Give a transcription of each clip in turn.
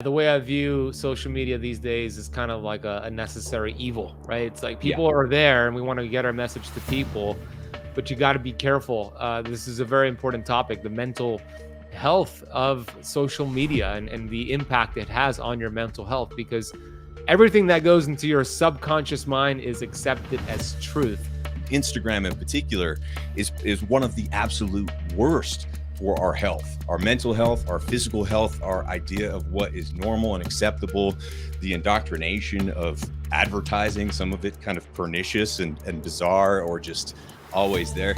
the way I view social media these days is kind of like a necessary evil, right? It's like Yeah. people are there and we want to get our message to people, but you got to be careful. This is a very important topic, the mental health of social media and the impact it has on your mental health, because everything that goes into your subconscious mind is accepted as truth. Instagram in particular is one of the absolute worst for our health, our mental health, our physical health, our idea of what is normal and acceptable, the indoctrination of advertising, some of it kind of pernicious and bizarre or just always there.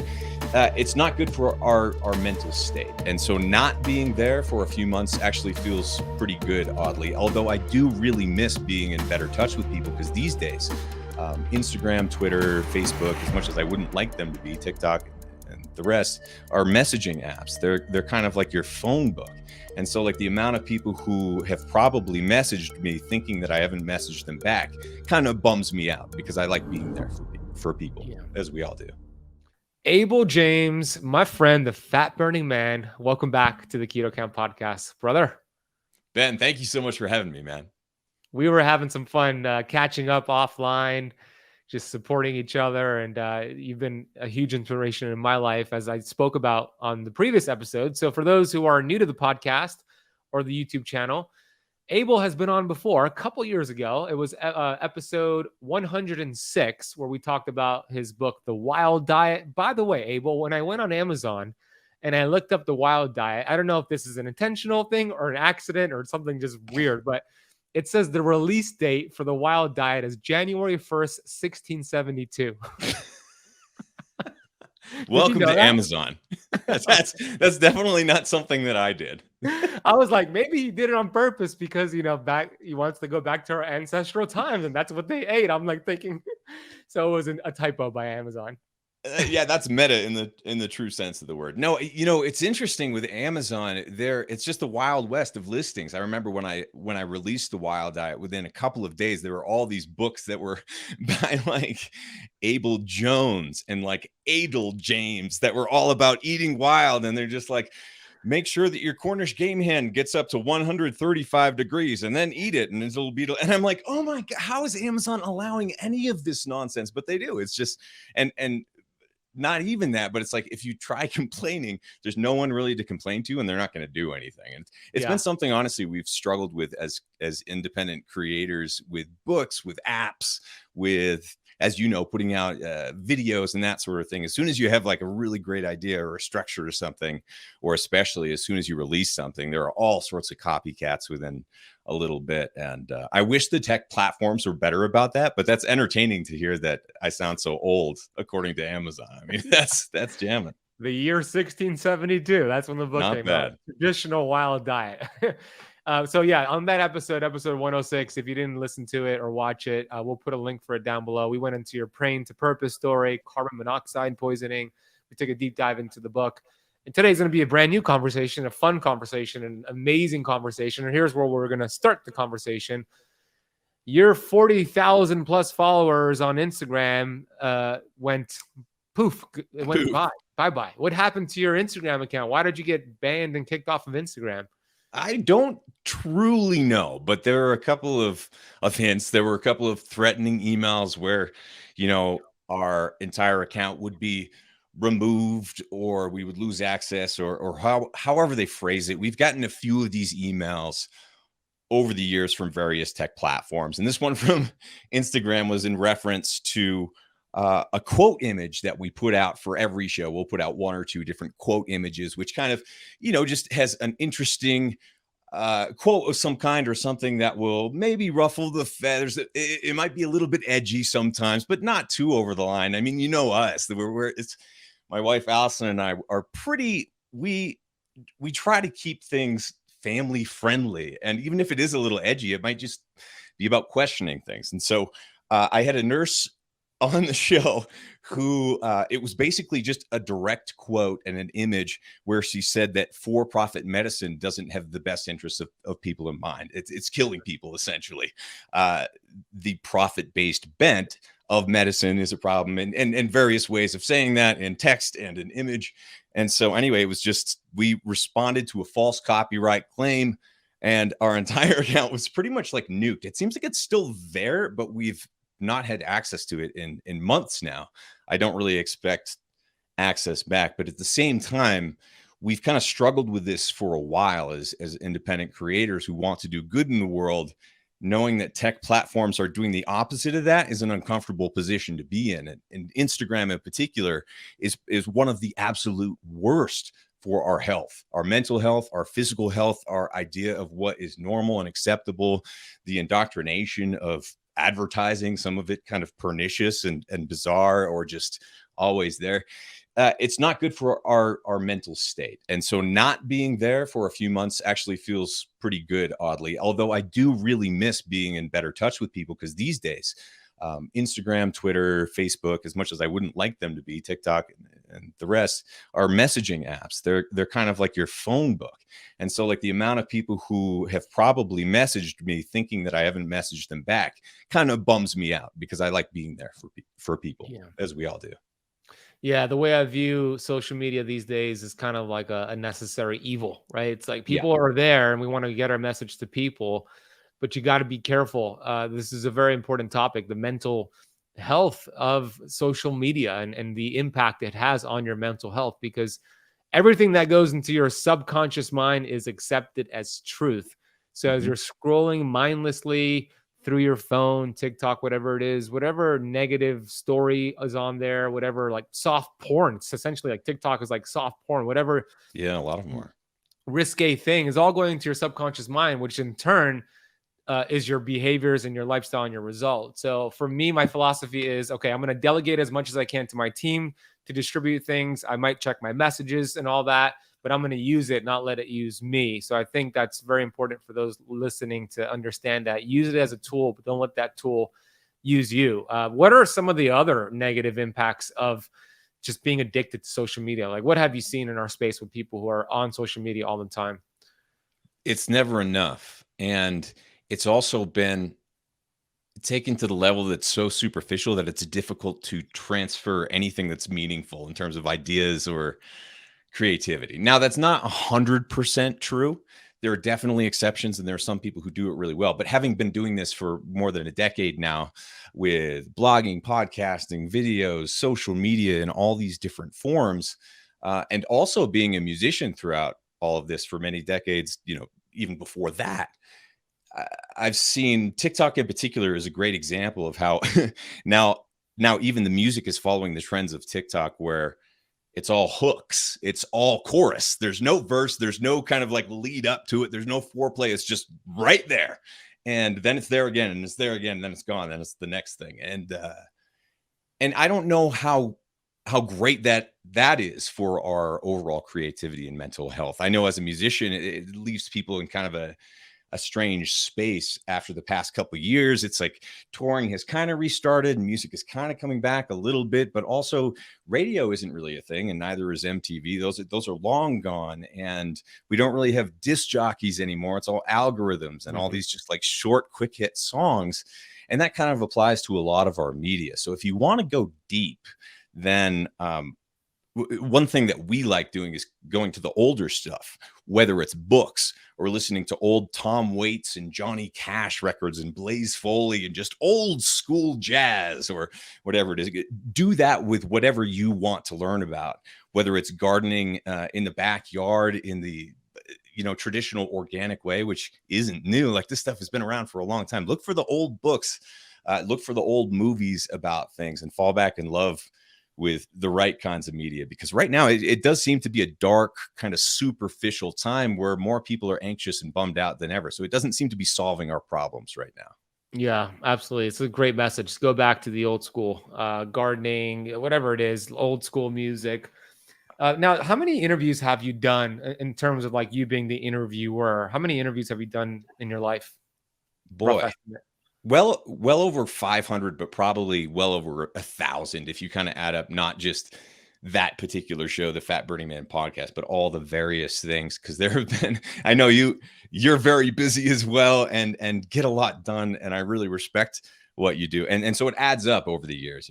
It's not good for our mental state. And so not being there for a few months actually feels pretty good, oddly, although I do really miss being in better touch with people, because these days, Instagram, Twitter, Facebook, as much as I wouldn't like them to be, TikTok and the rest, are messaging apps. They're kind of like your phone book. And so like the amount of people who have probably messaged me thinking that I haven't messaged them back kind of bums me out, because I like being there for people, as we all do. Abel James, my friend, the fat burning man, welcome back to the Keto Kamp podcast, brother. Ben, thank you so much for having me, man. We were having some fun catching up offline, just supporting each other. And you've been a huge inspiration in my life, as I spoke about on the previous episode. So for those who are new to the podcast or the YouTube channel, Abel has been on before a couple years ago. It was episode 106, where we talked about his book, The Wild Diet. By the way, Abel, when I went on Amazon and I looked up The Wild Diet, I don't know if this is an intentional thing or an accident or something just weird, but it says the release date for The Wild Diet is January 1st, 1672. Welcome to Amazon. That's definitely not something that I did. I was like, maybe he did it on purpose because, he wants to go back to our ancestral times and that's what they ate. I'm like thinking, so it was a typo by Amazon. Yeah, that's meta in the true sense of the word. No, it's interesting with Amazon. It's just the Wild West of listings. I remember when I released the Wild Diet, within a couple of days, there were all these books that were by like Abel Jones and like Adel James that were all about eating wild, and they're just like, make sure that your Cornish game hen gets up to 135 degrees and then eat it, and it'll be. And I'm like, oh my God, how is Amazon allowing any of this nonsense? But they do. It's just and not even that, but it's like, if you try complaining, there's no one really to complain to, and they're not going to do anything. And it's been something, honestly, we've struggled with as independent creators, with books, with apps, with, as you know, putting out videos and that sort of thing. As soon as you have like a really great idea or a structure or something, or especially as soon as you release something, there are all sorts of copycats within a little bit. And I wish the tech platforms were better about that, but that's entertaining to hear that I sound so old, according to Amazon. I mean, that's jamming. The year 1672. That's when the book came out. Traditional Wild Diet. So yeah, on that episode 106, if you didn't listen to it or watch it, we'll put a link for it down below. We went into your praying to purpose story, carbon monoxide poisoning. We took a deep dive into the book. And today's going to be a brand new conversation, a fun conversation, an amazing conversation. And here's where we're going to start the conversation. Your 40,000 plus followers on Instagram went poof. It went bye-bye. What happened to your Instagram account? Why did you get banned and kicked off of Instagram? I don't truly know, but there are a couple of hints. There were a couple of threatening emails where, our entire account would be removed, or we would lose access, or however they phrase it. We've gotten a few of these emails over the years from various tech platforms. And this one from Instagram was in reference to a quote image that we put out for every show. We'll put out one or two different quote images, which kind of, just has an interesting quote of some kind, or something that will maybe ruffle the feathers. It might be a little bit edgy sometimes, but not too over the line. I mean, us, it's my wife, Allison, and I are pretty, we try to keep things family friendly. And even if it is a little edgy, it might just be about questioning things. And so I had a nurse on the show who it was basically just a direct quote and an image where she said that for-profit medicine doesn't have the best interests of people in mind. It's killing people, essentially. The profit-based bent of medicine is a problem, and various ways of saying that in text and in image. And so anyway, it was just, we responded to a false copyright claim and our entire account was pretty much like nuked. It seems like it's still there, but we've not had access to it in months now. I don't really expect access back, but at the same time, we've kind of struggled with this for a while as independent creators who want to do good in the world. Knowing that tech platforms are doing the opposite of that is an uncomfortable position to be in. And Instagram in particular is one of the absolute worst for our health, our mental health, our physical health, our idea of what is normal and acceptable, the indoctrination of advertising, some of it kind of pernicious and bizarre or just always there. It's not good for our mental state. And so not being there for a few months actually feels pretty good, oddly, although I do really miss being in better touch with people, because these days, Instagram, Twitter, Facebook, as much as I wouldn't like them to be, TikTok and the rest are messaging apps. They're kind of like your phone book. And so like the amount of people who have probably messaged me thinking that I haven't messaged them back kind of bums me out, because I like being there for people, as we all do. Yeah, the way I view social media these days is kind of like a necessary evil, right? It's like people are there and we want to get our message to people, but you got to be careful. This is a very important topic, the mental health of social media and the impact it has on your mental health, because everything that goes into your subconscious mind is accepted as truth. So as you're scrolling mindlessly through your phone, TikTok, whatever it is, whatever negative story is on there, whatever like soft porn, it's essentially like TikTok is like soft porn, whatever. Yeah, a lot of them are. Risque thing is all going to your subconscious mind, which in turn is your behaviors and your lifestyle and your results. So for me, my philosophy is, okay, I'm going to delegate as much as I can to my team to distribute things. I might check my messages and all that, but I'm going to use it, not let it use me. So I think that's very important for those listening to understand that. Use it as a tool, but don't let that tool use you. What are some of the other negative impacts of just being addicted to social media? Like, what have you seen in our space with people who are on social media all the time? It's never enough. And it's also been taken to the level that's so superficial that it's difficult to transfer anything that's meaningful in terms of ideas or creativity. Now, that's not 100% true. There are definitely exceptions, and there are some people who do it really well. But having been doing this for more than a decade now, with blogging, podcasting, videos, social media, in all these different forms, and also being a musician throughout all of this for many decades, even before that, I've seen TikTok in particular is a great example of how now even the music is following the trends of TikTok, where it's all hooks, it's all chorus. There's no verse, there's no kind of like lead up to it, there's no foreplay. It's just right there, and then it's there again, and it's there again, and then it's gone, then it's the next thing. And I don't know how great that is for our overall creativity and mental health. I know as a musician, it leaves people in kind of a strange space after the past couple of years. It's like touring has kind of restarted and music is kind of coming back a little bit, but also radio isn't really a thing, and neither is MTV. Those are long gone, and we don't really have disc jockeys anymore. It's all algorithms and all these just like short, quick hit songs. And that kind of applies to a lot of our media. So if you want to go deep, then one thing that we like doing is going to the older stuff, whether it's books or listening to old Tom Waits and Johnny Cash records and Blaze Foley and just old school jazz or whatever it is. Do that with whatever you want to learn about, whether it's gardening in the backyard in the traditional organic way, which isn't new. Like, this stuff has been around for a long time. Look for the old books, look for the old movies about things, and fall back in love with the right kinds of media, because right now it does seem to be a dark, kind of superficial time where more people are anxious and bummed out than ever. So it doesn't seem to be solving our problems right now. Yeah, absolutely. It's a great message. Just go back to the old school, gardening, whatever it is, old school music. Now, how many interviews have you done in terms of like you being the interviewer? How many interviews have you done in your life? Boy, well over 500, but probably well over 1,000 if you kind of add up not just that particular show, the Fat Burning Man podcast, but all the various things. Because there have been, I know you're very busy as well and get a lot done, and I really respect what you do. And so it adds up over the years.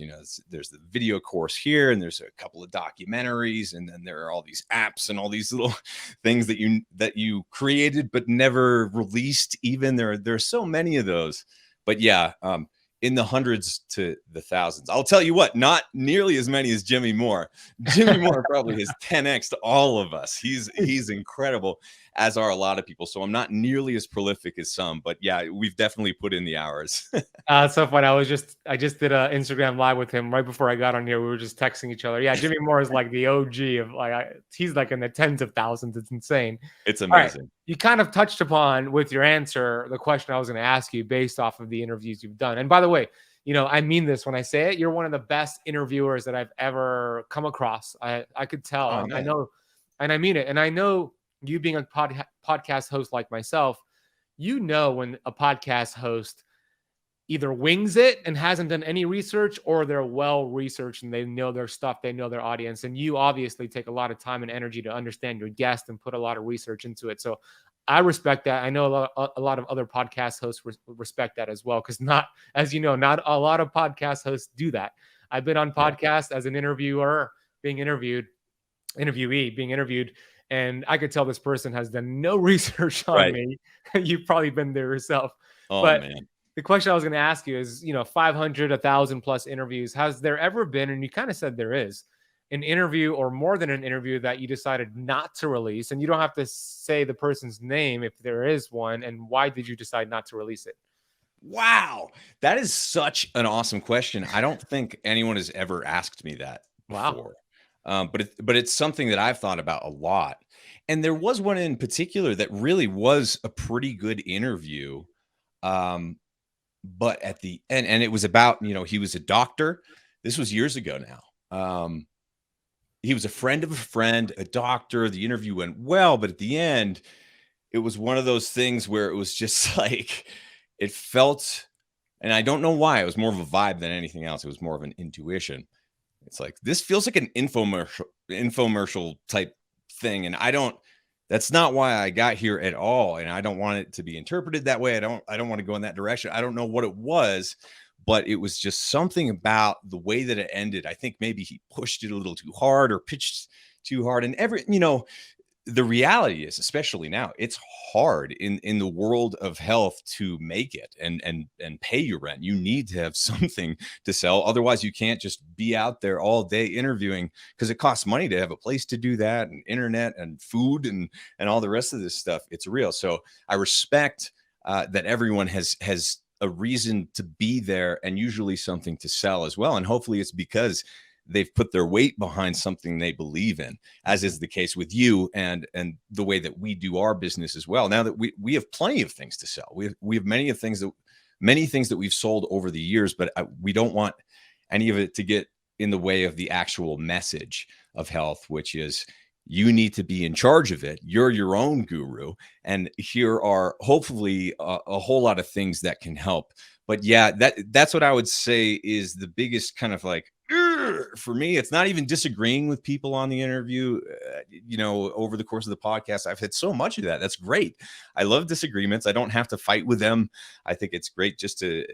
There's the video course here, and there's a couple of documentaries, and then there are all these apps and all these little things that you created but never released. Even there's so many of those. But yeah, in the hundreds to the thousands. I'll tell you what, not nearly as many as Jimmy Moore. Jimmy Moore probably has 10x to all of us. He's incredible, as are a lot of people. So I'm not nearly as prolific as some, but yeah, we've definitely put in the hours. It's so funny. I just did an Instagram live with him right before I got on here. We were just texting each other. Yeah, Jimmy Moore is like the OG of he's like in the tens of thousands. It's insane. It's amazing. Right. You kind of touched upon with your answer the question I was going to ask you based off of the interviews you've done. And by the way, I mean this when I say it. You're one of the best interviewers that I've ever come across. I could tell. Oh, and I know, and I mean it. And I know you being a podcast host like myself, when a podcast host either wings it and hasn't done any research, or they're well researched and they know their stuff, they know their audience. And you obviously take a lot of time and energy to understand your guest and put a lot of research into it. So I respect that. I know a lot of other podcast hosts respect that as well, because not a lot of podcast hosts do that. I've been on podcasts as an interviewer, being interviewed, and I could tell this person has done no research on me. You've probably been there yourself. Oh, but man. The question I was going to ask you is, 500, 1,000 plus interviews. Has there ever been, and you kind of said there is, an interview or more than an interview that you decided not to release? And you don't have to say the person's name if there is one. And why did you decide not to release it? Wow. That is such an awesome question. I don't think anyone has ever asked me that before. Wow. But it's something that I've thought about a lot. And there was one in particular that really was a pretty good interview. But at the end, and it was about, he was a doctor. This was years ago now. He was a friend of a friend, a doctor. The interview went well, but at the end, it was one of those things where it was just like, it felt, and I don't know why, it was more of a vibe than anything else. It was more of an intuition. It's like, this feels like an infomercial type thing. And that's not why I got here at all. And I don't want it to be interpreted that way. I don't want to go in that direction. I don't know what it was, but it was just something about the way that it ended. I think maybe he pushed it a little too hard or pitched too hard. And the reality is, especially now, it's hard in the world of health to make it and pay your rent. You need to have something to sell. Otherwise, you can't just be out there all day interviewing, because it costs money to have a place to do that, and internet and food and all the rest of this stuff. It's real. So I respect that everyone has a reason to be there, and usually something to sell as well. And hopefully it's because they've put their weight behind something they believe in, as is the case with you and the way that we do our business as well. Now that we have plenty of things to sell, we have many things that we've sold over the years, but we don't want any of it to get in the way of the actual message of health, which is, you need to be in charge of it. You're your own guru. And here are hopefully a whole lot of things that can help. But yeah, that's what I would say is the biggest kind of like, for me. It's not even disagreeing with people on the interview. Over the course of the podcast, I've had so much of that. That's great. I love disagreements. I don't have to fight with them. I think it's great just to,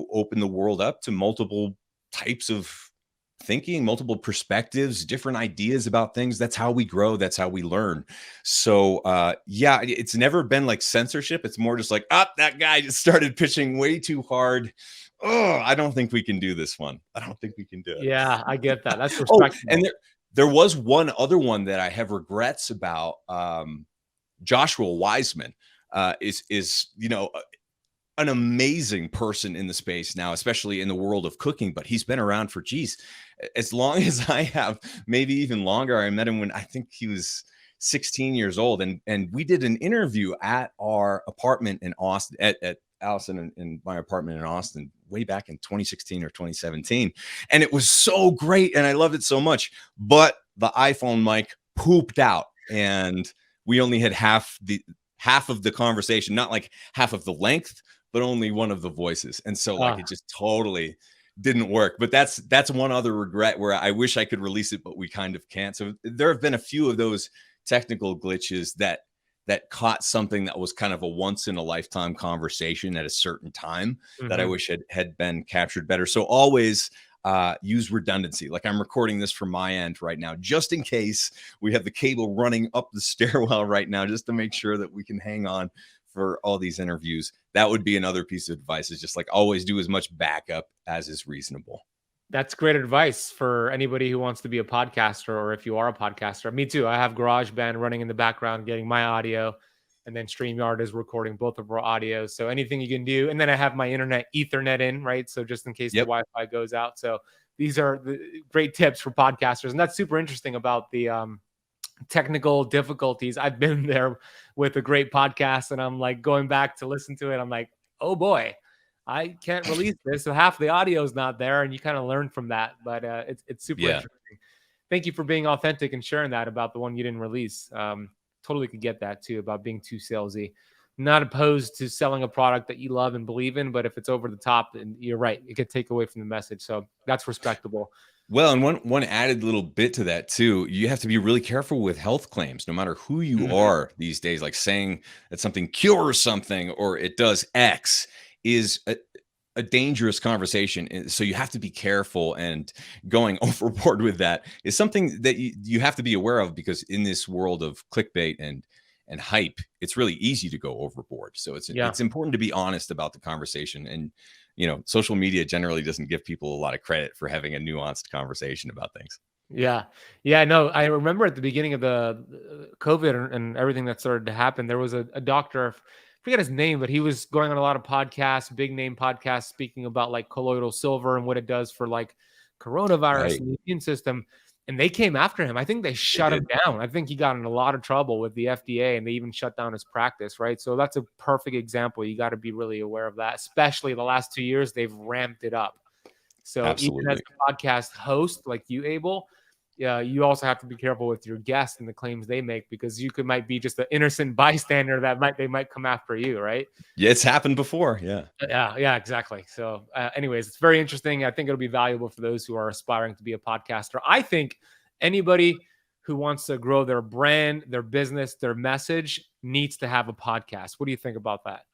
open the world up to multiple types of thinking, multiple perspectives, different ideas about things. That's how we grow. That's how we learn. So it's never been like censorship. It's more just like, that guy just started pitching way too hard. Oh, I don't think we can do this one. I don't think we can do it. Yeah, I get that. That's respectable. And there was one other one that I have regrets about. Joshua Wiseman is an amazing person in the space now, especially in the world of cooking, but he's been around for, as long as I have, maybe even longer. I met him when I think he was 16 years old. And we did an interview at our apartment in Austin, at Allison in my apartment in Austin, way back in 2016 or 2017. And it was so great. And I loved it so much, but the iPhone mic pooped out and we only had half of the conversation, not like half of the length, but only one of the voices. And so it just totally didn't work. But that's one other regret where I wish I could release it, but we kind of can't. So there have been a few of those technical glitches that that caught something that was kind of a once in a lifetime conversation at a certain time that I Hmm. wish had been captured better. So always use redundancy. Like I'm recording this from my end right now, just in case we have the cable running up the stairwell right now, just to make sure that we can hang on for all these interviews. That would be another piece of advice, is just like always do as much backup as is reasonable. That's great advice for anybody who wants to be a podcaster, or if you are a podcaster. Me too. I have GarageBand running in the background, getting my audio, and then StreamYard is recording both of our audios. So anything you can do. And then I have my internet Ethernet in, right? So just in case the Yep. Wi-Fi goes out. So these are the great tips for podcasters. And that's super interesting about the technical difficulties. I've been there with a great podcast, and I'm like going back to listen to it. I'm like, oh boy, I can't release this. So half the audio is not there, and you kind of learn from that. But it's super Yeah. interesting. Thank you for being authentic and sharing that about the one you didn't release. Totally could get that too, about being too salesy. Not opposed to selling a product that you love and believe in, but if it's over the top, and you're right, it could take away from the message. So that's respectable. Well, and one added little bit to that too, you have to be really careful with health claims, no matter who you Mhm. are these days. Like saying that something cures something or it does X is a dangerous conversation. So you have to be careful, and going overboard with that is something that you have to be aware of, because in this world of clickbait and hype, it's really easy to go overboard. So Yeah. it's important to be honest about the conversation. And social media generally doesn't give people a lot of credit for having a nuanced conversation about things. Yeah. Yeah, no, I remember at the beginning of the COVID and everything that started to happen, there was a doctor, I forget his name, but he was going on a lot of podcasts, big name podcasts, speaking about like colloidal silver and what it does for like coronavirus Right. and the immune system. And they came after him. I think they They shut him did. down. I think he got in a lot of trouble with the FDA, and they even shut down his practice, right? So that's a perfect example. You got to be really aware of that, especially the last 2 years, they've ramped it up. So even as Absolutely. a podcast host like you, Abel, yeah, you also have to be careful with your guests and the claims they make, because you might be just an innocent bystander that they might come after you, right? Yeah, it's happened before. Yeah. Yeah, yeah, exactly. So, anyways, it's very interesting. I think it'll be valuable for those who are aspiring to be a podcaster. I think anybody who wants to grow their brand, their business, their message needs to have a podcast. What do you think about that?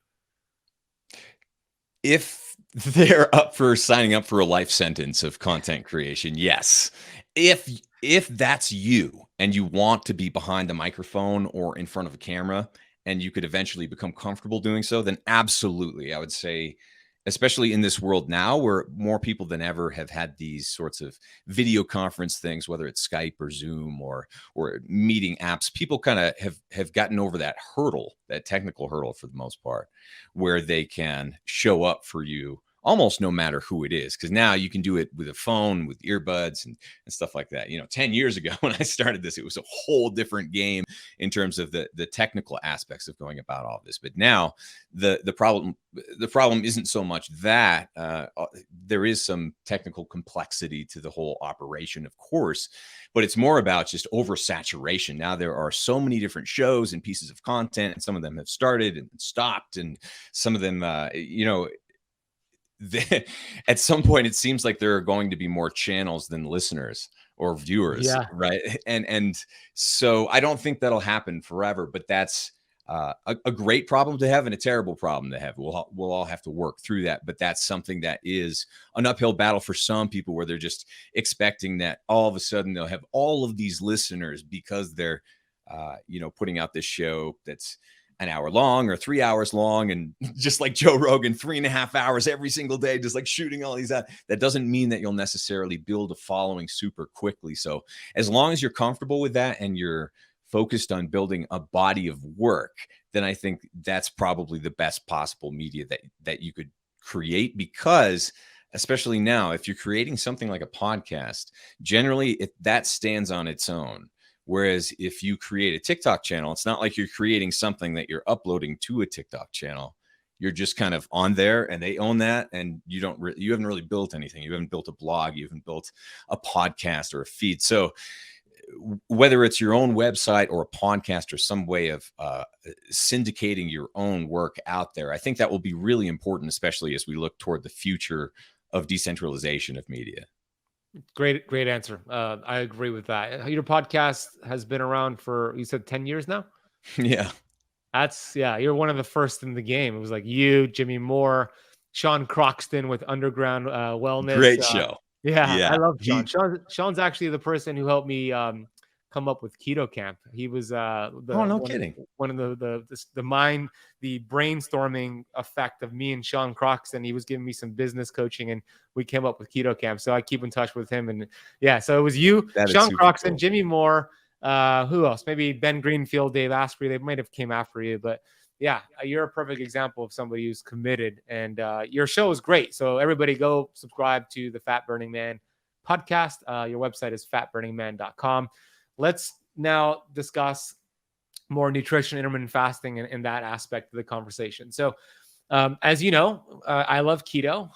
If they're up for signing up for a life sentence of content creation, yes. If that's you and you want to be behind the microphone or in front of a camera, and you could eventually become comfortable doing so, then absolutely. I would say, especially in this world now where more people than ever have had these sorts of video conference things, whether it's Skype or Zoom or meeting apps, people kind of have gotten over that hurdle, that technical hurdle for the most part, where they can show up for you almost no matter who it is. Because now you can do it with a phone, with earbuds and stuff like that. 10 years ago when I started this, it was a whole different game in terms of the technical aspects of going about all this. But now the problem isn't so much that there is some technical complexity to the whole operation, of course, but it's more about just oversaturation. Now there are so many different shows and pieces of content, and some of them have started and stopped, and some of them, at some point it seems like there are going to be more channels than listeners or viewers, Yeah. right? And so I don't think that'll happen forever, but that's a great problem to have and a terrible problem to have. We'll all have to work through that, but that's something that is an uphill battle for some people, where they're just expecting that all of a sudden they'll have all of these listeners because they're putting out this show that's an hour long or 3 hours long, and just like Joe Rogan, 3.5 hours every single day, just like shooting all these out. That doesn't mean that you'll necessarily build a following super quickly. So as long as you're comfortable with that and you're focused on building a body of work, then I think that's probably the best possible media that you could create. Because especially now, if you're creating something like a podcast, generally that stands on its own. Whereas if you create a TikTok channel, it's not like you're creating something that you're uploading to a TikTok channel. You're just kind of on there, and they own that, and you haven't really built anything. You haven't built a blog, you haven't built a podcast or a feed. So whether it's your own website or a podcast or some way of syndicating your own work out there, I think that will be really important, especially as we look toward the future of decentralization of media. Great answer. I agree with that. Your podcast has been around for, you said, 10 years now? Yeah. Yeah, you're one of the first in the game. It was like you, Jimmy Moore, Sean Croxton with Underground Wellness. Great show. Yeah, I Yeah. love Sean. Sean's actually the person who helped me come up with Keto Kamp. He was Oh, the no kidding. one of the brainstorming effect of me and Sean Croxton. He was giving me some business coaching, and we came up with Keto Kamp. So I keep in touch with him. And yeah, so it was you, That is Sean super Croxton, cool. Jimmy Moore. Who else? Maybe Ben Greenfield, Dave Asprey. They might have came after you, but yeah, you're a perfect example of somebody who's committed, and your show is great. So everybody go subscribe to the Fat Burning Man podcast. Your website is fatburningman.com. Let's now discuss more nutrition, intermittent fasting, and that aspect of the conversation. So as you know, I love keto.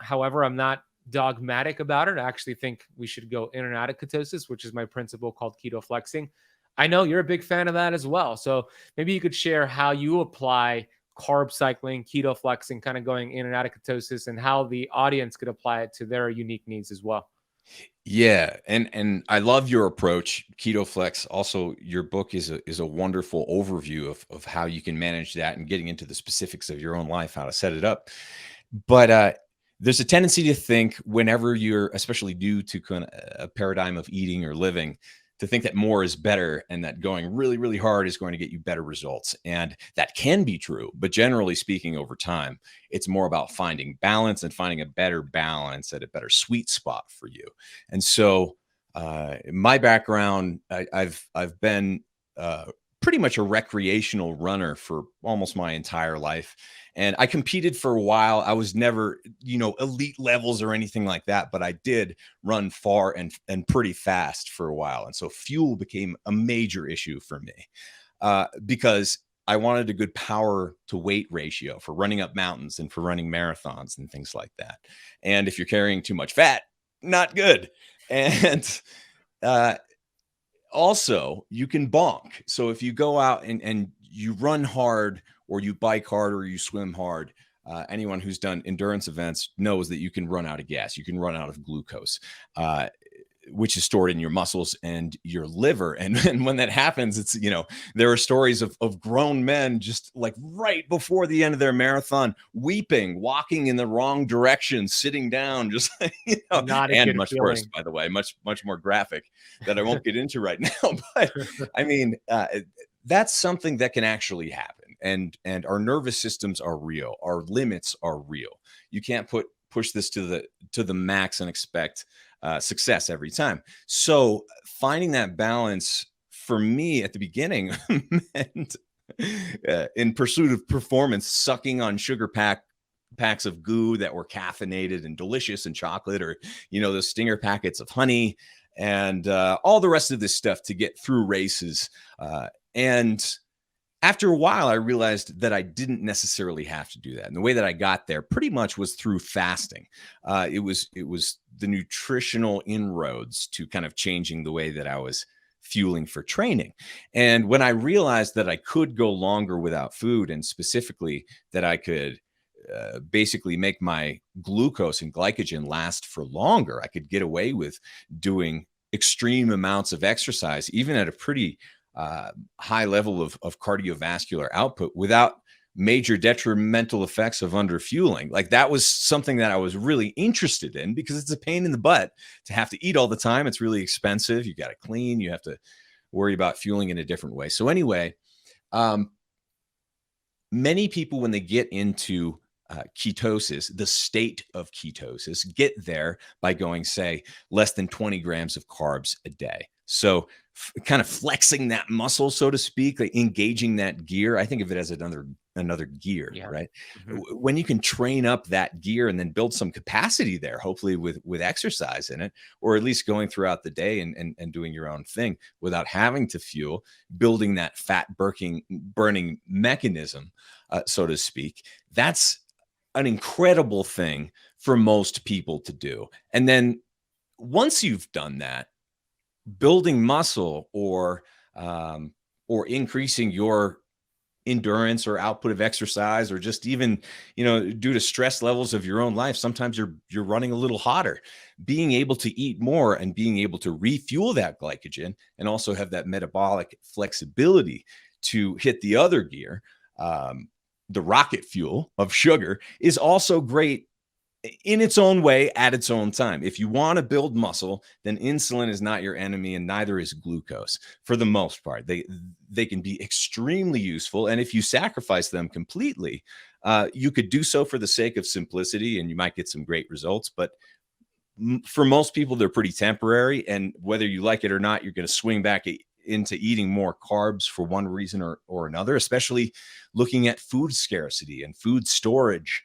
However, I'm not dogmatic about it. I actually think we should go in and out of ketosis, which is my principle called keto flexing. I know you're a big fan of that as well. So maybe you could share how you apply carb cycling, keto flexing, kind of going in and out of ketosis, and how the audience could apply it to their unique needs as well. Yeah, and I love your approach, Keto Flex. Also, your book is a wonderful overview of how you can manage that and getting into the specifics of your own life, how to set it up. But there's a tendency to think whenever you're, especially due to kind of a paradigm of eating or living, to think that more is better and that going really, really hard is going to get you better results. And that can be true. But generally speaking, over time, it's more about finding balance and finding a better balance at a better sweet spot for you. And so my background, I've been pretty much a recreational runner for almost my entire life. And I competed for a while. I was never, elite levels or anything like that, but I did run far and pretty fast for a while. And so fuel became a major issue for me because I wanted a good power to weight ratio for running up mountains and for running marathons and things like that. And if you're carrying too much fat, not good. And also, you can bonk. So if you go out and you run hard or you bike hard or you swim hard, anyone who's done endurance events knows that you can run out of gas. You can run out of glucose, which is stored in your muscles and your liver. And when that happens, it's, there are stories of grown men just like right before the end of their marathon, weeping, walking in the wrong direction, sitting down, just, Not a and good much feeling. worse, by the way, much more graphic that I won't get into right now. But I mean, that's something that can actually happen. And our nervous systems are real. Our limits are real. You can't push this to the max and expect success every time. So finding that balance for me at the beginning meant in pursuit of performance, sucking on sugar packs of goo that were caffeinated and delicious and chocolate, or, those stinger packets of honey and all the rest of this stuff to get through races. And after a while, I realized that I didn't necessarily have to do that. And the way that I got there pretty much was through fasting. It was the nutritional inroads to kind of changing the way that I was fueling for training. And when I realized that I could go longer without food, and specifically that I could basically make my glucose and glycogen last for longer, I could get away with doing extreme amounts of exercise, even at a pretty high level of cardiovascular output without major detrimental effects of underfueling. Like, that was something that I was really interested in, because it's a pain in the butt to have to eat all the time. It's really expensive. You got to clean, you have to worry about fueling in a different way. So anyway, many people, when they get into ketosis, the state of ketosis, get there by going, say, less than 20 grams of carbs a day. So kind of flexing that muscle, so to speak, like engaging that gear. I think of it as another gear, Yeah. right? Mm-hmm. When you can train up that gear and then build some capacity there, hopefully with exercise in it, or at least going throughout the day and doing your own thing without having to fuel, building that fat burning mechanism, so to speak. That's an incredible thing for most people to do. And then once you've done that, building muscle or increasing your endurance or output of exercise, or just even, due to stress levels of your own life, sometimes you're running a little hotter. Being able to eat more and being able to refuel that glycogen and also have that metabolic flexibility to hit the other gear, the rocket fuel of sugar is also great in its own way at its own time. If you want to build muscle, then insulin is not your enemy, and neither is glucose for the most part. They can be extremely useful, and if you sacrifice them completely, you could do so for the sake of simplicity, and you might get some great results. But for most people, they're pretty temporary, and whether you like it or not, you're going to swing back into eating more carbs for one reason or another, especially looking at food scarcity and food storage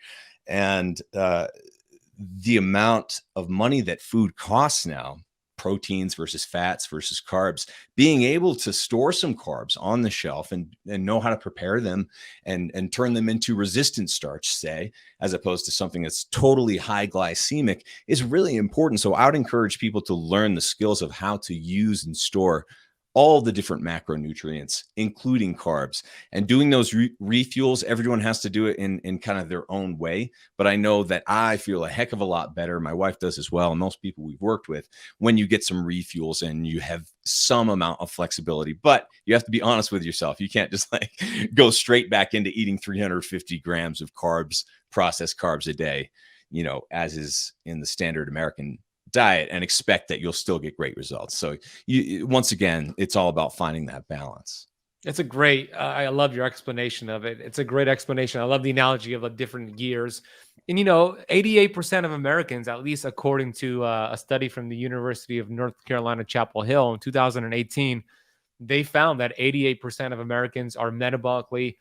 and the amount of money that food costs now, proteins versus fats versus carbs. Being able to store some carbs on the shelf and know how to prepare them and turn them into resistant starch, say, as opposed to something that's totally high glycemic, is really important. So I would encourage people to learn the skills of how to use and store all the different macronutrients, including carbs, and doing those refuels. Everyone has to do it in kind of their own way. But I know that I feel a heck of a lot better. My wife does as well. And most people we've worked with, when you get some refuels and you have some amount of flexibility, but you have to be honest with yourself. You can't just like go straight back into eating 350 grams of carbs, processed carbs a day, as is in the standard American diet, and expect that you'll still get great results. So once again, it's all about finding that balance. It's a great, I love your explanation of it. It's a great explanation. I love the analogy of the different gears. And, 88% of Americans, at least according to a study from the University of North Carolina, Chapel Hill in 2018, they found that 88% of Americans are metabolically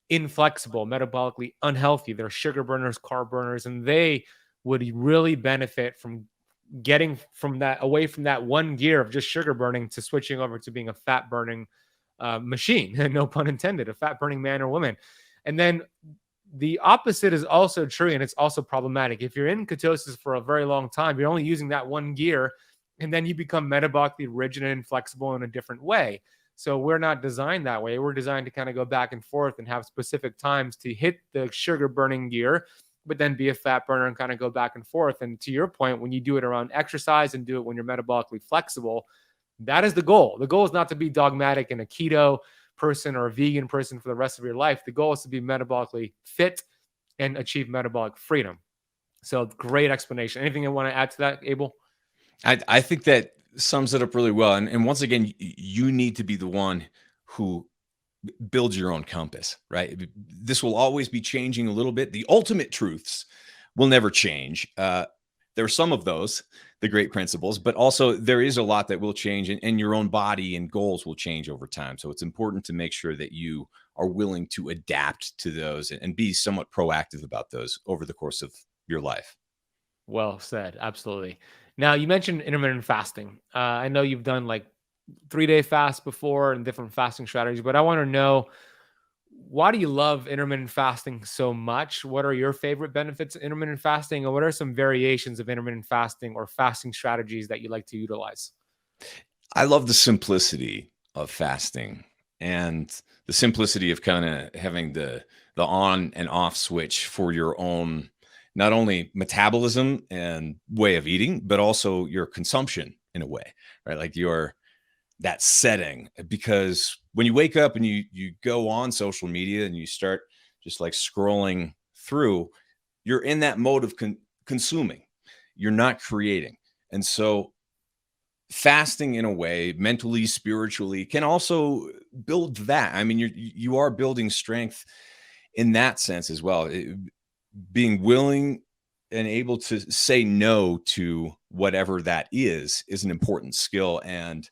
inflexible, metabolically unhealthy. They're sugar burners, carb burners, and they would really benefit from getting from that away from that one gear of just sugar burning to switching over to being a fat burning machine, no pun intended, a fat burning man or woman. And then the opposite is also true, and it's also problematic. If you're in ketosis for a very long time, you're only using that one gear, and then you become metabolically rigid and inflexible in a different way. So we're not designed that way. We're designed to kind of go back and forth and have specific times to hit the sugar burning gear, but then be a fat burner and kind of go back and forth. And to your point, when you do it around exercise and do it when you're metabolically flexible, that is the goal. The goal is not to be dogmatic and a keto person or a vegan person for the rest of your life. The goal is to be metabolically fit and achieve metabolic freedom. So great explanation. Anything you want to add to that, Abel? I think that sums it up really well. And once again, you need to be the one who build your own compass, right? This will always be changing a little bit. The ultimate truths will never change. There are some of those, the great principles, but also there is a lot that will change, and your own body and goals will change over time. So it's important to make sure that you are willing to adapt to those and be somewhat proactive about those over the course of your life. Well said. Absolutely. Now, you mentioned intermittent fasting. I know you've done like 3-day fast before and different fasting strategies, but I want to know, why do you love intermittent fasting so much? What are your favorite benefits of intermittent fasting? And what are some variations of intermittent fasting or fasting strategies that you like to utilize? I love the simplicity of fasting and the simplicity of kind of having the on and off switch for your own, not only metabolism and way of eating, but also your consumption in a way, right? Like that setting, because when you wake up and you go on social media and you start just like scrolling through, you're in that mode of consuming. You're not creating. And so fasting in a way, mentally, spiritually, can also build that. I mean, you are building strength in that sense as well. Being willing and able to say no to whatever that is an important skill. And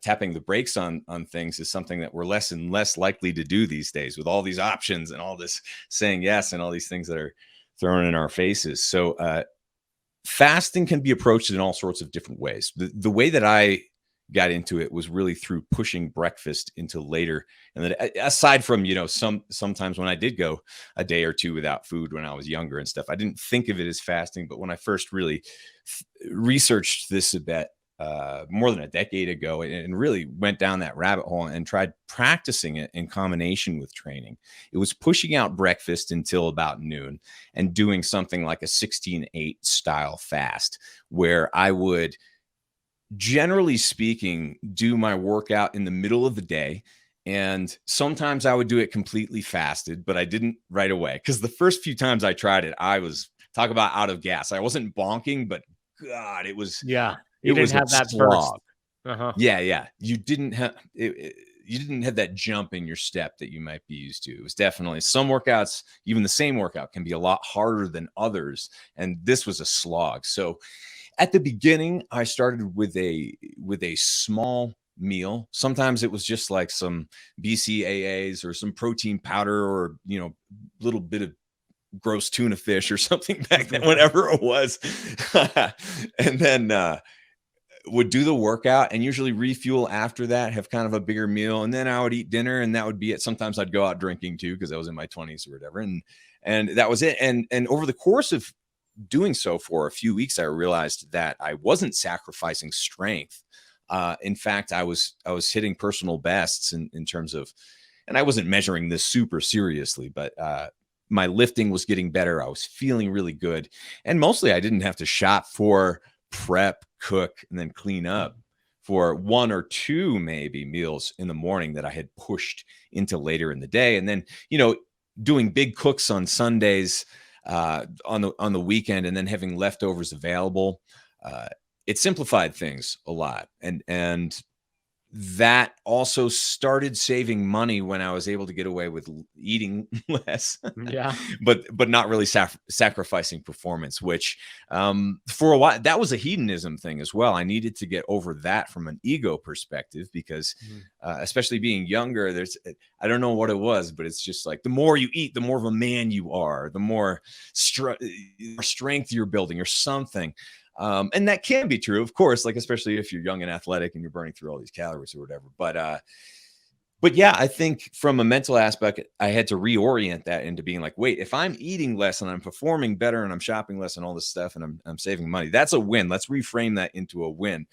tapping the brakes on things is something that we're less and less likely to do these days, with all these options and all this saying yes and all these things that are thrown in our faces. So fasting can be approached in all sorts of different ways. The way that I got into it was really through pushing breakfast into later. And then aside from, sometimes when I did go a day or two without food when I was younger and stuff, I didn't think of it as fasting. But when I first really researched this a bit, more than a decade ago, and really went down that rabbit hole and tried practicing it in combination with training, it was pushing out breakfast until about noon and doing something like a 16-8 style fast, where I would, generally speaking, do my workout in the middle of the day And sometimes I would do it completely fasted, but I didn't right away. Because the first few times I tried it, I was, talk about out of gas. I wasn't bonking, but God, it was Yeah. it You didn't was a have that burst. slog. Uh-huh. Yeah, yeah. You didn't have you didn't have that jump in your step that you might be used to. It was definitely some workouts, even the same workout can be a lot harder than others. And this was a slog. So at the beginning, I started with a small meal. Sometimes it was just like some BCAAs or some protein powder or, little bit of gross tuna fish or something back then, whatever it was. And then would do the workout and usually refuel after that, have kind of a bigger meal. And then I would eat dinner and that would be it. Sometimes I'd go out drinking too, because I was in my 20s or whatever. And that was it. And over the course of doing so for a few weeks, I realized that I wasn't sacrificing strength. In fact, I was hitting personal bests in terms of, and I wasn't measuring this super seriously, but my lifting was getting better. I was feeling really good. And mostly I didn't have to shop for, prep, cook, and then clean up for one or two maybe meals in the morning that I had pushed into later in the day. And then, doing big cooks on Sundays, on the weekend, and then having leftovers available, it simplified things a lot. And that also started saving money when I was able to get away with eating less, Yeah. but not really sacrificing performance, which for a while, that was a hedonism thing as well. I needed to get over that from an ego perspective because especially being younger, I don't know what it was, but it's just like the more you eat, the more of a man you are, the more strength you're building or something. And that can be true, of course, like, especially if you're young and athletic and you're burning through all these calories or whatever. But yeah, I think from a mental aspect, I had to reorient that into being like, wait, if I'm eating less and I'm performing better and I'm shopping less and all this stuff and I'm saving money, that's a win. Let's reframe that into a win.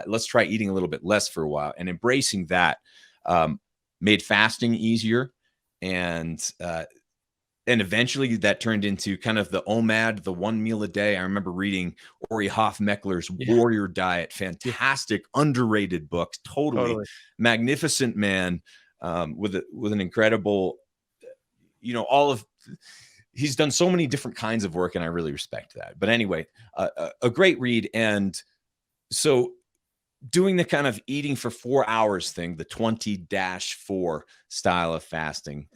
Let's try eating a little bit less for a while, and embracing that made fasting easier. And eventually that turned into kind of the OMAD, the one meal a day. I remember reading Ori Hoffmeckler's Warrior Diet, fantastic, underrated book, totally magnificent man, with an incredible, he's done so many different kinds of work, and I really respect that. But anyway, a great read. And so doing the kind of eating for 4 hours thing, the 20-4 style of fasting,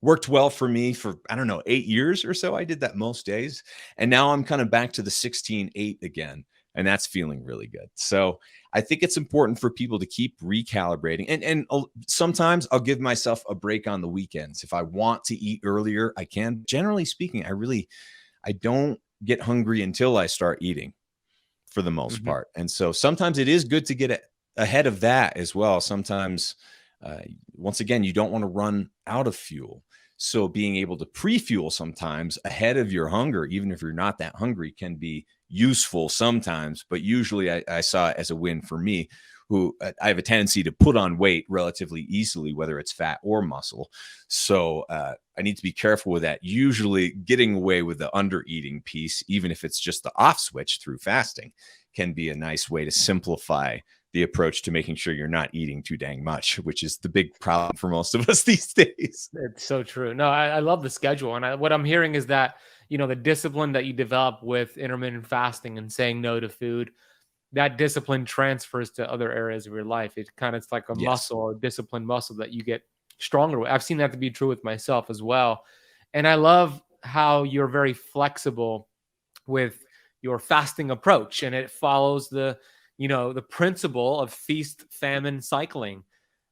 worked well for me for, I don't know, 8 years or so. I did that most days. And now I'm kind of back to the 16-8 again. And that's feeling really good. So I think it's important for people to keep recalibrating. And sometimes I'll give myself a break on the weekends. If I want to eat earlier, I can. Generally speaking, I don't get hungry until I start eating for the most part. And so sometimes it is good to get ahead of that as well. Sometimes, once again, you don't want to run out of fuel. So being able to pre-fuel sometimes ahead of your hunger, even if you're not that hungry, can be useful sometimes. But usually I saw it as a win for me, who I have a tendency to put on weight relatively easily, whether it's fat or muscle. So I need to be careful with that. Usually getting away with the under eating piece, even if it's just the off switch through fasting, can be a nice way to simplify the approach to making sure you're not eating too dang much, which is the big problem for most of us these days. It's so true. No, I love the schedule. And what I'm hearing is that, the discipline that you develop with intermittent fasting and saying no to food, that discipline transfers to other areas of your life. It's like a muscle, or disciplined muscle that you get stronger with. I've seen that to be true with myself as well. And I love how you're very flexible with your fasting approach, and it follows the principle of feast famine cycling.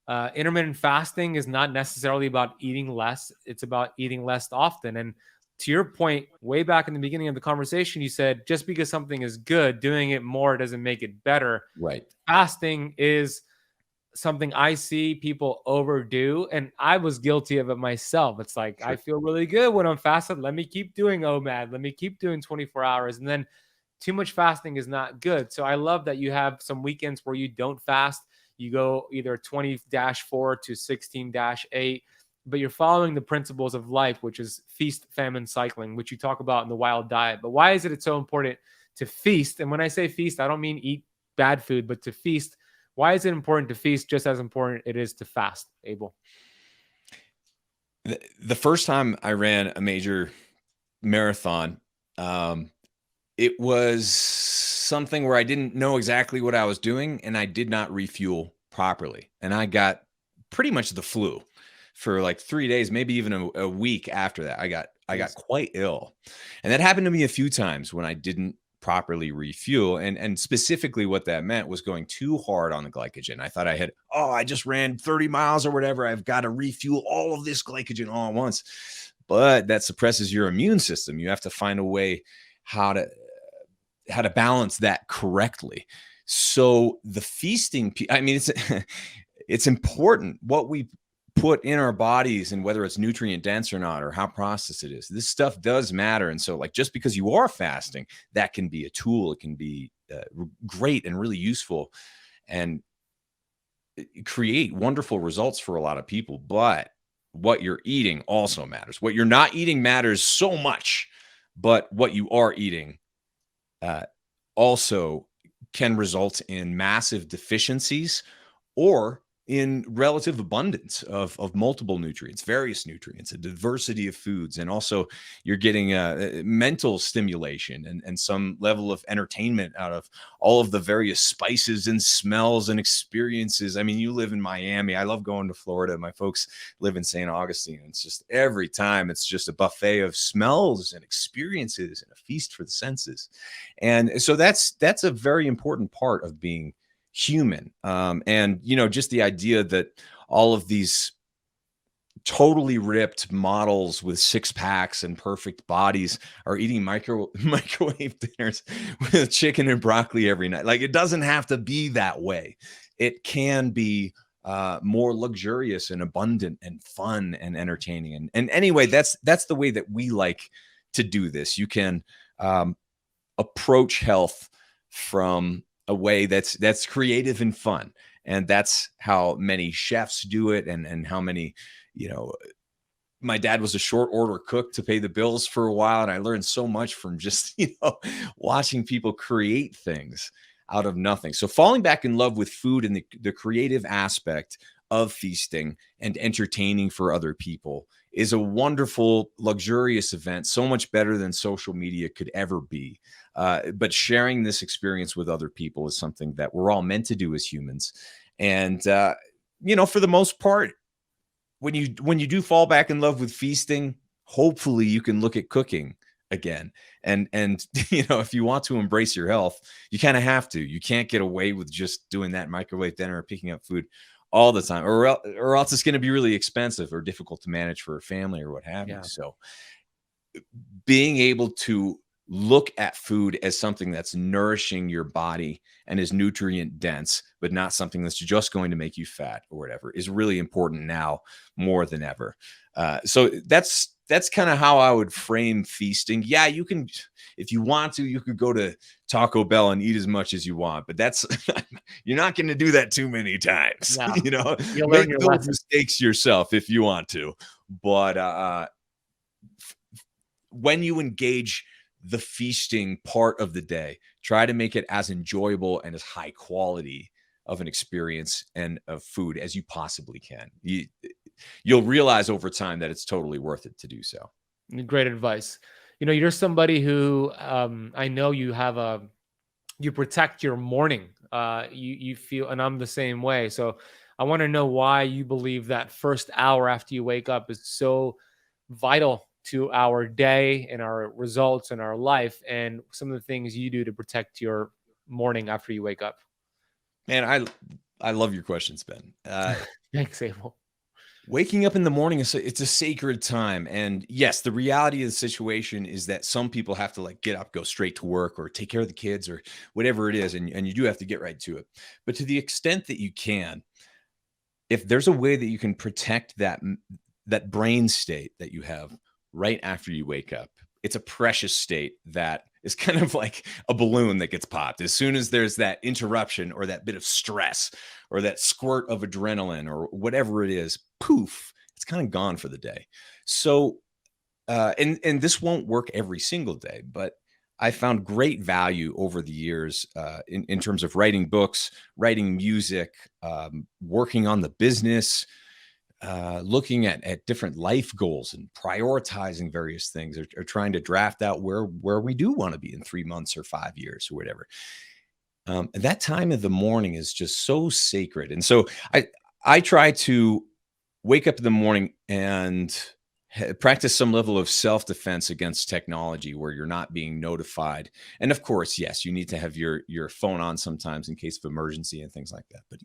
Intermittent fasting is not necessarily about eating less. It's about eating less often. And to your point, way back in the beginning of the conversation, you said just because something is good, doing it more doesn't make it better. Right. Fasting is something I see people overdo, and I was guilty of it myself. It's like, I feel really good when I'm fasted. Let me keep doing OMAD. Let me keep doing 24 hours. And then too much fasting is not good. So I love that you have some weekends where you don't fast. You go either 20-4 to 16-8, but you're following the principles of life, which is feast famine cycling, which you talk about in the Wild Diet. But why is it so important to feast? And when I say feast, I don't mean eat bad food, but to feast Why is it important to feast just as important it is to fast, Abel? The first time I ran a major marathon, it was something where I didn't know exactly what I was doing, and I did not refuel properly. And I got pretty much the flu for like 3 days, maybe even a week after that. I got quite ill. And that happened to me a few times when I didn't properly refuel. And specifically what that meant was going too hard on the glycogen. I thought I just ran 30 miles or whatever. I've got to refuel all of this glycogen all at once. But that suppresses your immune system. You have to find a way how to balance that correctly. So the feasting, I mean, it's important what we put in our bodies and whether it's nutrient dense or not, or how processed it is. This stuff does matter. And so like, just because you are fasting, that can be a tool. It can be great and really useful and create wonderful results for a lot of people. But what you're eating also matters. What you're not eating matters so much, but what you are eating also can result in massive deficiencies or in relative abundance of multiple nutrients, various nutrients, a diversity of foods. And also you're getting mental stimulation and some level of entertainment out of all of the various spices and smells and experiences. I mean, you live in Miami. I love going to Florida. My folks live in St. Augustine. It's just every time it's just a buffet of smells and experiences and a feast for the senses. And so that's a very important part of being human. And, just the idea that all of these totally ripped models with six packs and perfect bodies are eating microwave dinners with chicken and broccoli every night. Like, it doesn't have to be that way. It can be more luxurious and abundant and fun and entertaining. And anyway, that's the way that we like to do this. You can approach health from a way that's creative and fun. And that's how many chefs do it. And how many, my dad was a short order cook to pay the bills for a while. And I learned so much from just, watching people create things out of nothing. So falling back in love with food and the creative aspect of feasting and entertaining for other people is a wonderful, luxurious event, so much better than social media could ever be. But sharing this experience with other people is something that we're all meant to do as humans. And, for the most part, when you do fall back in love with feasting, hopefully you can look at cooking again. And if you want to embrace your health, you kind of have to. You can't get away with just doing that microwave dinner or picking up food all the time, or else it's going to be really expensive or difficult to manage for a family or what have you. So being able to look at food as something that's nourishing your body and is nutrient dense, but not something that's just going to make you fat or whatever, is really important now more than ever. So that's kind of how I would frame feasting. Yeah, you can, if you want to, you could go to Taco Bell and eat as much as you want, but that's you're not going to do that too many times. No. You'll Make learn your those lesson. mistakes yourself if you want to. But when you engage the feasting part of the day, try to make it as enjoyable and as high quality of an experience and of food as you possibly can. You'll realize over time that it's totally worth it to do so. Great advice. You're somebody who I know you protect your morning. You feel, and I'm the same way. So I want to know why you believe that first hour after you wake up is so vital to our day and our results and our life, and some of the things you do to protect your morning after you wake up. Man, I love your questions, Ben. Thanks, Abel. Waking up in the morning it's a sacred time. And yes, the reality of the situation is that some people have to get up, go straight to work or take care of the kids or whatever it is. And you do have to get right to it. But to the extent that you can, if there's a way that you can protect that brain state that you have right after you wake up, it's a precious state that is kind of like a balloon that gets popped. As soon as there's that interruption or that bit of stress or that squirt of adrenaline or whatever it is, poof, it's kind of gone for the day. So, and this won't work every single day, but I found great value over the years in terms of writing books, writing music, working on the business, looking at different life goals and prioritizing various things, or trying to draft out where we do want to be in 3 months or 5 years or whatever. That time of the morning is just so sacred. And so I try to wake up in the morning and practice some level of self-defense against technology where you're not being notified. And of course, yes, you need to have your phone on sometimes in case of emergency and things like that. But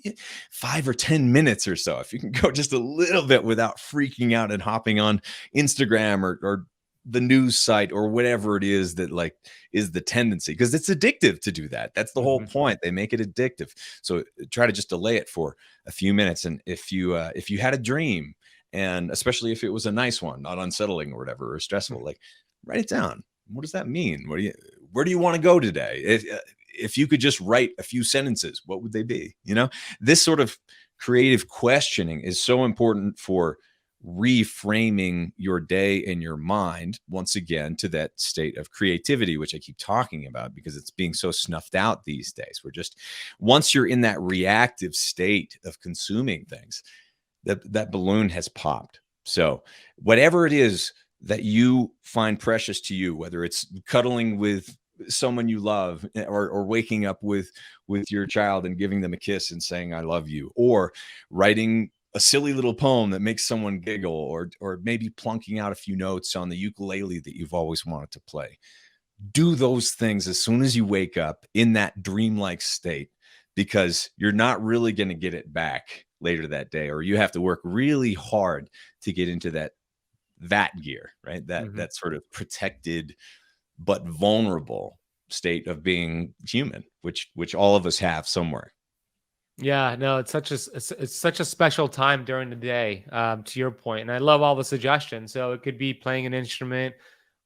5 or 10 minutes or so, if you can go just a little bit without freaking out and hopping on Instagram or the news site or whatever it is that like is the tendency, because it's addictive to do that. That's the whole point. They make it addictive. So try to just delay it for a few minutes. And if you had a dream, and especially if it was a nice one, not unsettling or whatever, or stressful, like write it down. What does that mean? Where do you want to go today? If you could just write a few sentences, what would they be? This sort of creative questioning is so important for reframing your day and your mind once again to that state of creativity, which I keep talking about because it's being so snuffed out these days. Once you're in that reactive state of consuming things, that balloon has popped. So whatever it is that you find precious to you, whether it's cuddling with someone you love, or waking up with your child and giving them a kiss and saying, I love you, or writing a silly little poem that makes someone giggle, or maybe plunking out a few notes on the ukulele that you've always wanted to play. Do those things as soon as you wake up in that dreamlike state, because you're not really going to get it back later that day, or you have to work really hard to get into that gear, right? That sort of protected but vulnerable state of being human, which all of us have somewhere. Yeah, no, it's such a special time during the day, to your point. And I love all the suggestions. So it could be playing an instrument,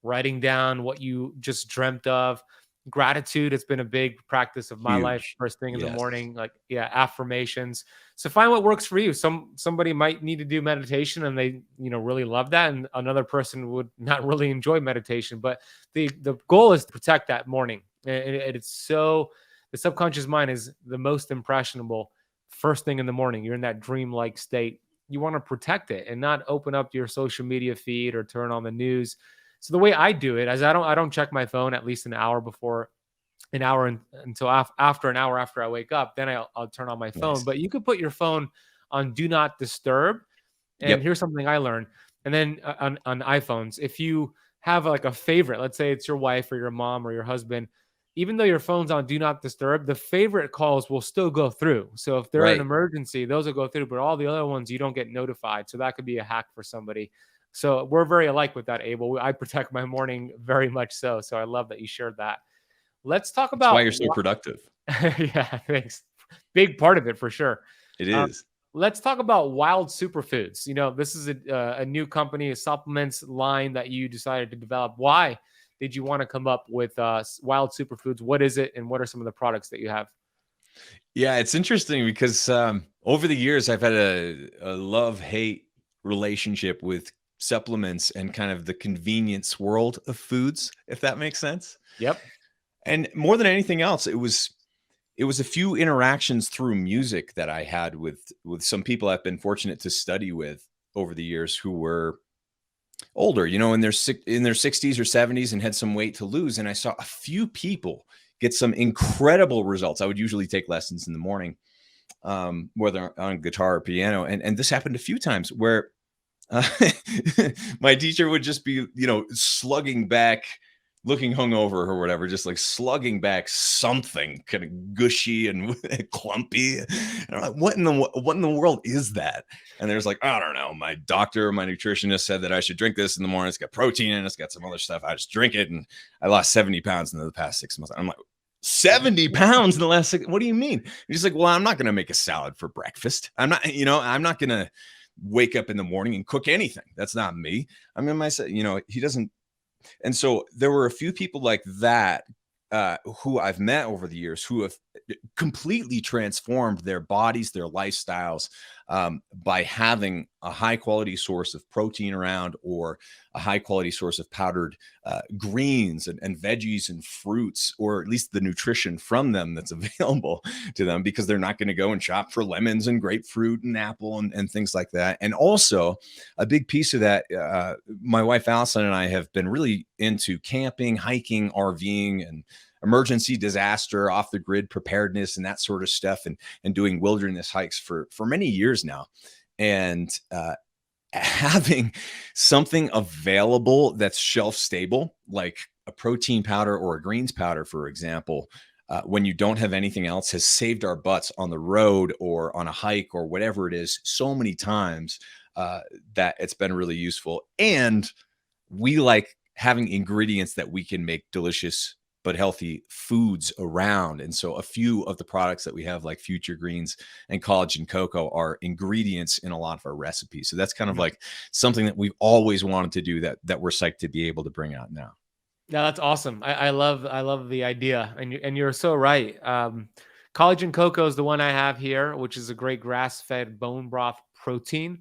writing down what you just dreamt of. Gratitude has been a big practice of my life. Huge. First thing in the Yes. morning, like, affirmations. So find what works for you. Somebody might need to do meditation and they, really love that. And another person would not really enjoy meditation, but the goal is to protect that morning. And it's so, the subconscious mind is the most impressionable first thing in the morning. You're in that dreamlike state. You want to protect it and not open up your social media feed or turn on the news. So the way I do it is I don't check my phone at least an hour before, until after an hour after I wake up. Then I'll turn on my phone. Nice. But you could put your phone on do not disturb. And Yep. here's something I learned. And then on iPhones, if you have like a favorite, let's say it's your wife or your mom or your husband, even though your phone's on do not disturb, the favorite calls will still go through. So if they're an emergency, those will go through, but all the other ones, you don't get notified. So that could be a hack for somebody. So we're very alike with that, Abel. I protect my morning very much so. So I love that you shared that. Let's talk That's why about you're so productive. yeah, thanks. Big part of it for sure. It is. Let's talk about Wild Superfoods. This is a new company, a supplements line that you decided to develop. Why did you want to come up with Wild Superfoods? What is it, and what are some of the products that you have? Yeah, it's interesting because over the years, I've had a love-hate relationship with supplements and kind of the convenience world of foods, if that makes sense. Yep. And more than anything else, it was a few interactions through music that I had with some people I've been fortunate to study with over the years who were older, in their 60s or 70s and had some weight to lose. And I saw a few people get some incredible results. I would usually take lessons in the morning, whether on guitar or piano. And this happened a few times where my teacher would just be, slugging back, looking hungover or whatever, just like slugging back something kind of gushy and clumpy. And I'm like, what in the world is that? And there's like, I don't know. My doctor, my nutritionist said that I should drink this in the morning. It's got protein in it. It's got some other stuff. I just drink it. And I lost 70 pounds in the past 6 months. I'm like, 70 pounds in the last 6? What do you mean? He's like, well, I'm not going to make a salad for breakfast. I'm not going to wake up in the morning and cook anything. That's not me. I mean, he doesn't. And so there were a few people like that who I've met over the years who have completely transformed their bodies, their lifestyles, by having a high quality source of protein around, or a high quality source of powdered greens and veggies and fruits, or at least the nutrition from them that's available to them, because they're not going to go and shop for lemons and grapefruit and apple and things like that. And also, a big piece of that, my wife Allison and I have been really into camping, hiking, RVing, and emergency disaster, off the grid preparedness, and that sort of stuff, and doing wilderness hikes for many years now. And having something available that's shelf stable, like a protein powder or a greens powder, for example, when you don't have anything else, has saved our butts on the road or on a hike or whatever it is so many times, that it's been really useful. And we like having ingredients that we can make delicious but healthy foods around. And so a few of the products that we have, like Future Greens and Collagen Cocoa, are ingredients in a lot of our recipes. So that's kind of like something that we've always wanted to do, that we're psyched to be able to bring out now. Yeah, that's awesome. I love the idea, and you're so right. Collagen Cocoa is the one I have here, which is a great grass-fed bone broth protein.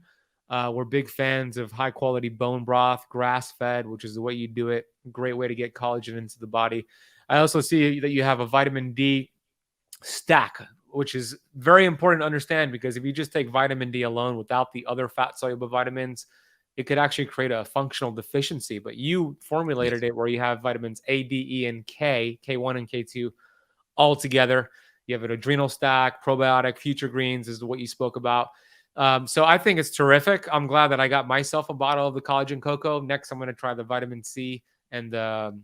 We're big fans of high quality bone broth, grass-fed, which is the way you do it. Great way to get collagen into the body. I also see that you have a vitamin D stack, which is very important to understand, because if you just take vitamin D alone without the other fat soluble vitamins, it could actually create a functional deficiency. But you formulated it where you have vitamins A, D, E, and K, K1 and K2 all together. You have an adrenal stack, probiotic, Future Greens is what you spoke about. So I think it's terrific. I'm glad that I got myself a bottle of the Collagen Cocoa. Next, I'm going to try the vitamin C and the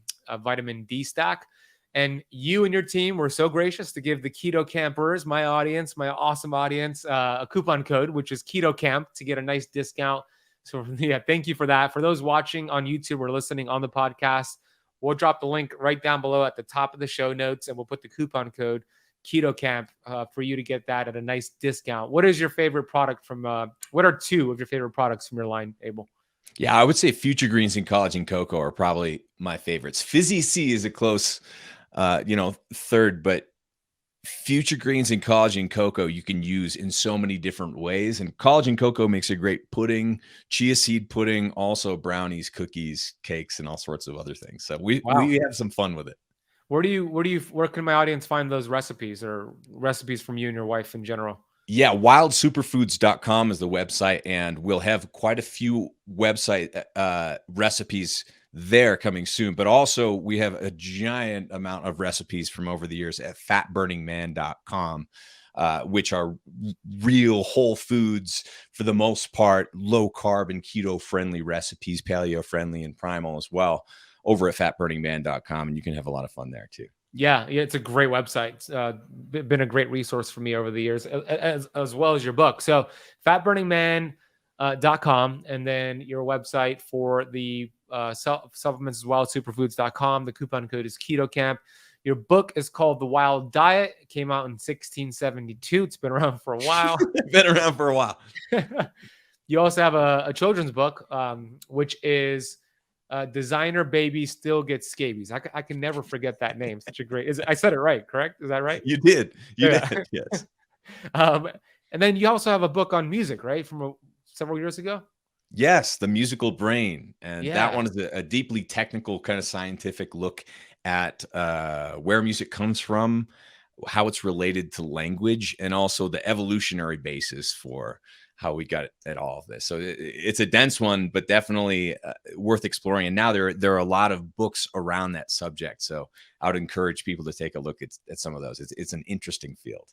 vitamin D stack. And you and your team were so gracious to give the Keto Campers, my audience, my awesome audience, a coupon code, which is Keto Kamp, to get a nice discount. So yeah, thank you for that. For those watching on YouTube or listening on the podcast, we'll drop the link right down below at the top of the show notes, and we'll put the coupon code Keto Kamp for you to get that at a nice discount. What is your favorite product from, what are two of your favorite products from your line, Abel? Yeah, I would say Future Greens and Collagen Cocoa are probably my favorites. Fizzy C is a close, third, but Future Greens and Collagen Cocoa you can use in so many different ways. And Collagen Cocoa makes a great pudding, chia seed pudding, also brownies, cookies, cakes, and all sorts of other things. So we have some fun with it. Where can my audience find those recipes, or recipes from you and your wife in general? Yeah, wildsuperfoods.com is the website, and we'll have quite a few website recipes there coming soon. But also we have a giant amount of recipes from over the years at fatburningman.com, which are real whole foods for the most part, low carb and keto friendly recipes, paleo friendly and primal as well, over at fatburningman.com. And you can have a lot of fun there too. Yeah, it's a great website. It's been a great resource for me over the years, as well as your book. So fatburningman.com, and then your website for the supplements as well, superfoods.com. The coupon code is Keto Kamp. Your book is called The Wild Diet. It came out in 1672. It's been around for a while. You also have a children's book, which is Designer Baby Still Gets Scabies. I can never forget that name. Such a great, I said it right, correct? Is that right? You did. You did, yes. And then you also have a book on music, right? From several years ago? Yes, The Musical Brain. And that one is a deeply technical, kind of scientific look at where music comes from, how it's related to language, and also the evolutionary basis for how we got at all of this. So it's a dense one, but definitely worth exploring. And now there are a lot of books around that subject. So I would encourage people to take a look at some of those. It's an interesting field.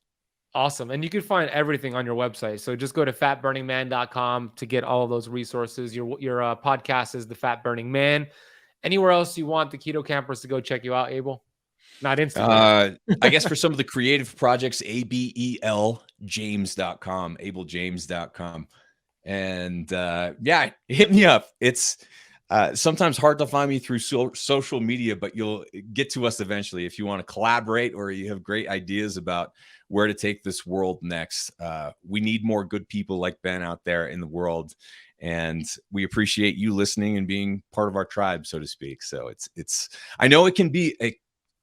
Awesome. And you can find everything on your website. So just go to fatburningman.com to get all of those resources. Your podcast is The Fat Burning Man. Anywhere else you want the Keto Campers to go check you out, Abel? Not Instagram. I guess for some of the creative projects, abeljames.com, abeljames.com. And hit me up. It's sometimes hard to find me through social media, but you'll get to us eventually if you want to collaborate, or you have great ideas about where to take this world next. We need more good people like Ben out there in the world. And we appreciate you listening and being part of our tribe, so to speak. So it's I know it can be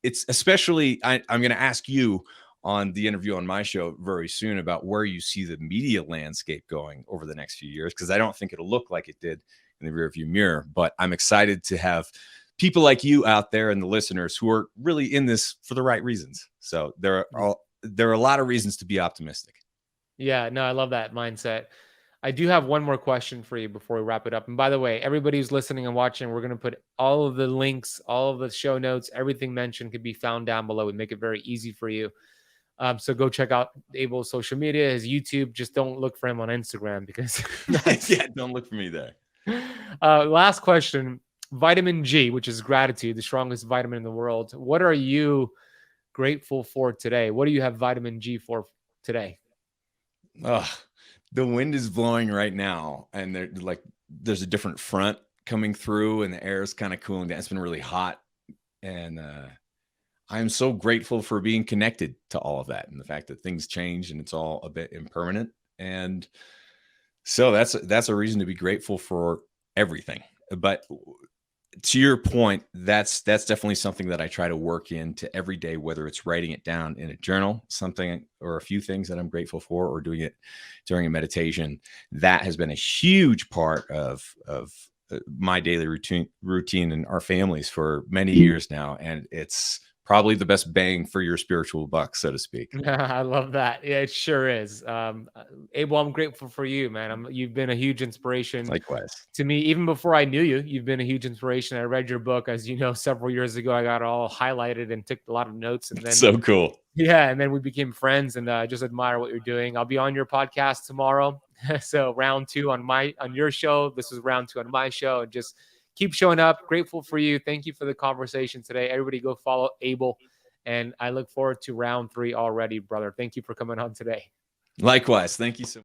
it's especially, I'm going to ask you on the interview on my show very soon about where you see the media landscape going over the next few years, because I don't think it'll look like it did in the rearview mirror. But I'm excited to have people like you out there and the listeners who are really in this for the right reasons. So there are a lot of reasons to be optimistic. Yeah, no, I love that mindset. I do have one more question for you before we wrap it up. And by the way, everybody who's listening and watching, we're going to put all of the links, all of the show notes, everything mentioned can be found down below. We make it very easy for you. So go check out Abel's social media, his YouTube. Just don't look for him on Instagram because yeah, don't look for me there. Last question. Vitamin G, which is gratitude, the strongest vitamin in the world. What are you grateful for today? What do you have vitamin G for today? The wind is blowing right now, and there's a different front coming through, and the air is kind of cooling down. It's been really hot, and I'm so grateful for being connected to all of that, and the fact that things change and it's all a bit impermanent. And so that's a reason to be grateful for everything. But to your point, that's definitely something that I try to work into every day, whether it's writing it down in a journal, something or a few things that I'm grateful for, or doing it during a meditation. That has been a huge part of my daily routine and our families for many years now. And it's probably the best bang for your spiritual buck, so to speak. I love that. Yeah, it sure is. Abel, I'm grateful for you, man. You've been a huge inspiration. Likewise. To me, even before I knew you, you've been a huge inspiration. I read your book, as you know, several years ago. I got it all highlighted and took a lot of notes. And then, so cool. Yeah, and then we became friends, and I just admire what you're doing. I'll be on your podcast tomorrow. So round 2 on your show. This is round 2 on my show. And just keep showing up. Grateful for you. Thank you for the conversation today. Everybody go follow Abel. And I look forward to round 3 already, brother. Thank you for coming on today. Likewise. Thank you so much.